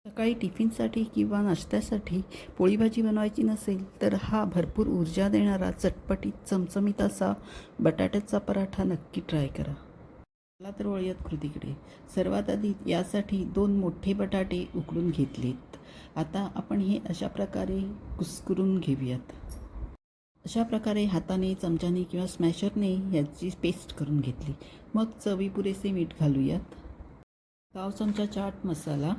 सकाळी टिफिनसाठी किंवा नाश्त्यासाठी पोळी भाजी बनवायची नसेल तर हा भरपूर ऊर्जा देणारा चटपटीत चमचमीत असा बटाट्याचा पराठा नक्की ट्राय करा. चला तर वळूयात कृतीकडे. सर्वात आधी यासाठी 2 मोठे बटाटे उकडून घेतलेत. आता आपण हे अशा प्रकारे कुस्करून घेऊयात. अशा प्रकारे हाताने, चमच्याने किंवा स्मॅशरने याची पेस्ट करून घेतली. मग चवीपुरेसे मीठ घालूयात. पाव चमचा चाट मसाला,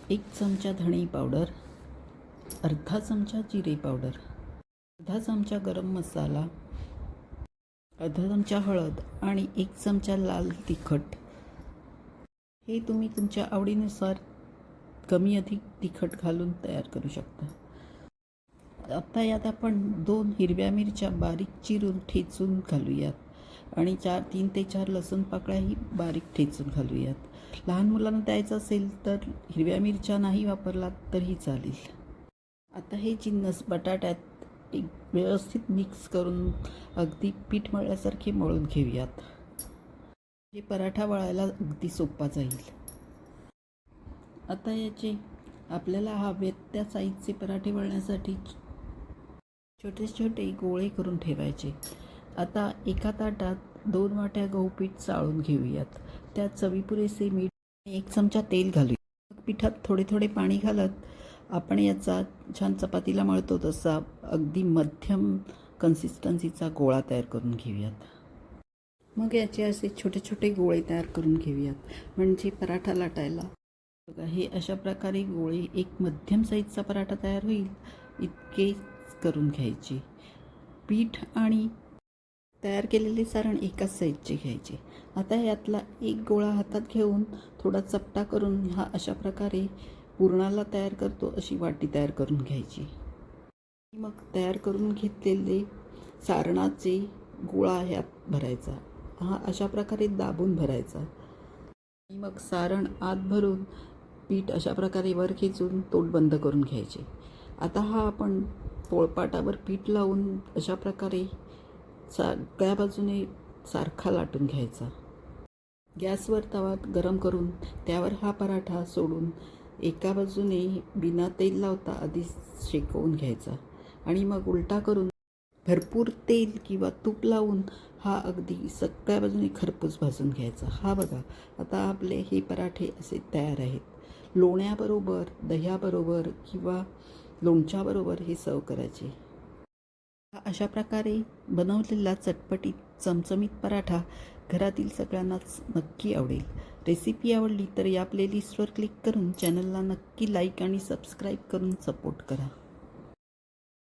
1 चमचा धणे पावडर, अर्धा चमचा जिरे पावडर, अर्धा चमचा गरम मसाला, अर्धा चमचा हळद आणि 1 चमचा लाल तिखट. हे तुम्ही तुमच्या आवडीनुसार कमी अधिक तिखट घालून तयार करू शकता. आता यात आपण 2 हिरव्या मिरच्या बारीक चिरून ठेचून घालूयात आणि 3 ते 4 लसूण पाकळ्याही बारीक ठेचून घालूयात. लहान मुलांना द्यायचं असेल तर हिरव्या मिरच्या नाही वापरलात तरीही चालेल. आता हे जिन्नस बटाट्यात एक व्यवस्थित मिक्स करून अगदी पीठ मळल्यासारखे मळून घेऊयात. हे पराठा वळायला अगदी सोपा जाईल. आता याचे आपल्याला हवेत त्या साईजचे पराठे वळण्यासाठी छोटे छोटे गोळे करून ठेवायचे. आता एका ताटात 2 वाट्या गहू पीठ चाळून घेऊयात. त्यात चवीपुरेसे मीठ आणि 1 चमचा तेल घालूया. पिठात थोडे थोडे पाणी घालत आपण याचा छान चपातीला मळतो तसा अगदी मध्यम कन्सिस्टन्सीचा गोळा तयार करून घेऊयात. मग याचे असे छोटे छोटे गोळे तयार करून घेऊयात म्हणजे पराठा लाटायला. बघा, हे अशा प्रकारे गोळे एक मध्यम साईजचा पराठा तयार होईल इतके करून घ्यायचे. पीठ आणि तयार केलेले सारण एकाच साईजचे घ्यायचे. आता यातला एक गोळा हातात घेऊन थोडा चपटा करून हा अशा प्रकारे पुरणाला तयार करतो अशी वाटी तयार करून घ्यायची. मग तयार करून घेतलेले सारणाचे गोळा ह्यात भरायचा. हा अशा प्रकारे दाबून भरायचा आणि मग सारण आत भरून पीठ अशा प्रकारे वर खेचून तोंड बंद करून घ्यायचे. आता हा आपण पोळपाटावर पीठ लावून अशा प्रकारे सगळ्या बाजूने सारखा लाटून घ्यायचा. गॅसवर तवा गरम करून त्यावर हा पराठा सोडून एका बाजूने बिना तेल लावता आधी शेकवून घ्यायचा आणि मग उलटा करून भरपूर तेल किंवा तूप लावून हा अगदी सगळ्या बाजूने खरपूस भाजून घ्यायचा. हा बघा, आता आपले हे पराठे असे तयार आहेत. लोण्याबरोबर, दह्याबरोबर किंवा लोणच्याबरोबर हे सर्व करायचे. अशा प्रकारे बनवलेला चटपटीत चमचमीत पराठा घरातील सगळ्यांनाच नक्की आवडेल. रेसिपी आवडली तर या प्लेलिस्टवर क्लिक करून चॅनलला नक्की लाईक आणि सबस्क्राईब करून सपोर्ट करा.